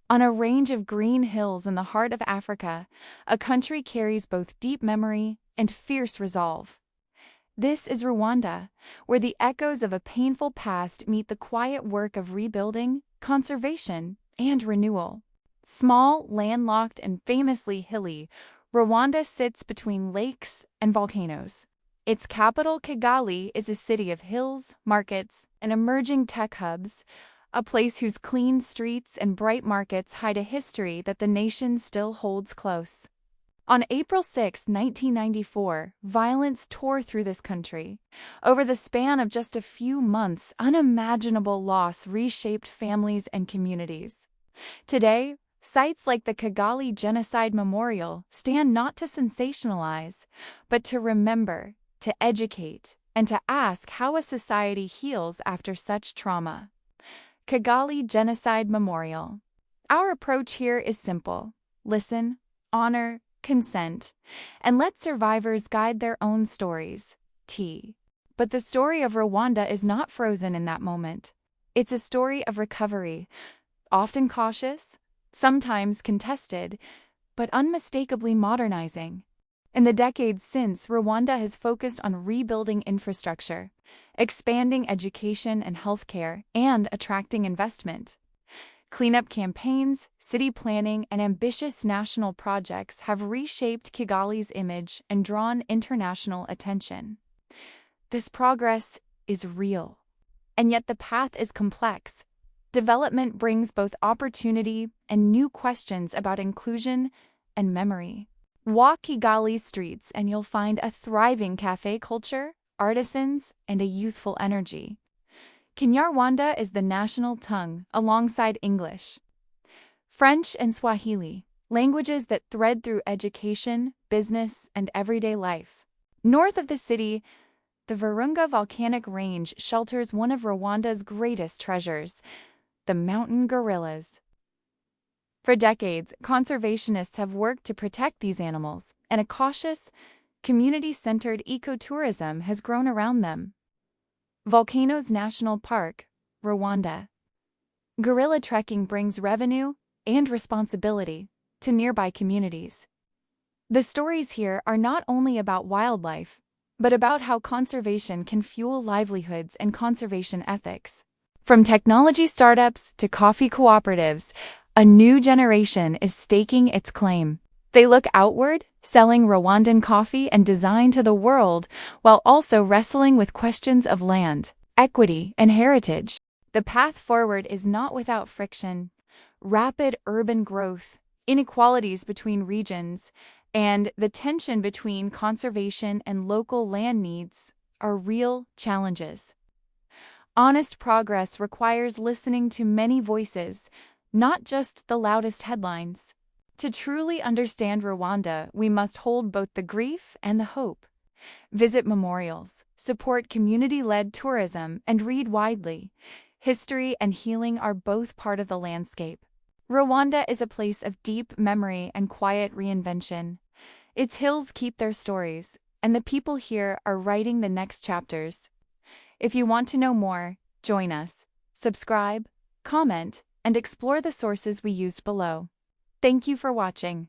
On a range of green hills in the heart of Africa, a country carries both deep memory and fierce resolve. This is Rwanda, where the echoes of a painful past meet the quiet work of rebuilding, conservation, and renewal. Small, landlocked, and famously hilly, Rwanda sits between lakes and volcanoes. Its capital, Kigali, is a city of hills, markets, and emerging tech hubs, a place whose clean streets and bright markets hide a history that the nation still holds close. On April 6, 1994, violence tore through this country. Over the span of just a few months, unimaginable loss reshaped families and communities. Today, sites like the Kigali Genocide Memorial stand not to sensationalize, but to remember, to educate, and to ask how a society heals after such trauma. Kigali Genocide Memorial. Our approach here is simple: listen, honor, consent, and let survivors guide their own stories. But the story of Rwanda is not frozen in that moment. It's a story of recovery, often cautious, sometimes contested, but unmistakably modernizing. In the decades since, Rwanda has focused on rebuilding infrastructure, expanding education and healthcare, and attracting investment. Cleanup campaigns, city planning, and ambitious national projects have reshaped Kigali's image and drawn international attention. This progress is real, and yet the path is complex. Development brings both opportunity and new questions about inclusion and memory. Walk Kigali's streets and you'll find a thriving cafe culture, artisans, and a youthful energy. Kinyarwanda is the national tongue, alongside English, French, and Swahili, languages that thread through education, business, and everyday life. North of the city, the Virunga volcanic range shelters one of Rwanda's greatest treasures, the mountain gorillas. For decades, conservationists have worked to protect these animals, and a cautious, community-centered ecotourism has grown around them. Volcanoes National Park, Rwanda. Gorilla trekking brings revenue and responsibility to nearby communities. The stories here are not only about wildlife, but about how conservation can fuel livelihoods and conservation ethics. From technology startups to coffee cooperatives, a new generation is staking its claim. They look outward, selling Rwandan coffee and design to the world, while also wrestling with questions of land, equity, and heritage. The path forward is not without friction. Rapid urban growth, inequalities between regions, and the tension between conservation and local land needs are real challenges. Honest progress requires listening to many voices, not just the loudest headlines. To truly understand Rwanda, we must hold both the grief and the hope. Visit memorials, support community-led tourism, and read widely. History and healing are both part of the landscape. Rwanda is a place of deep memory and quiet reinvention. Its hills keep their stories, and the people here are writing the next chapters. If you want to know more, join us. Subscribe, comment, and explore the sources we used below. Thank you for watching.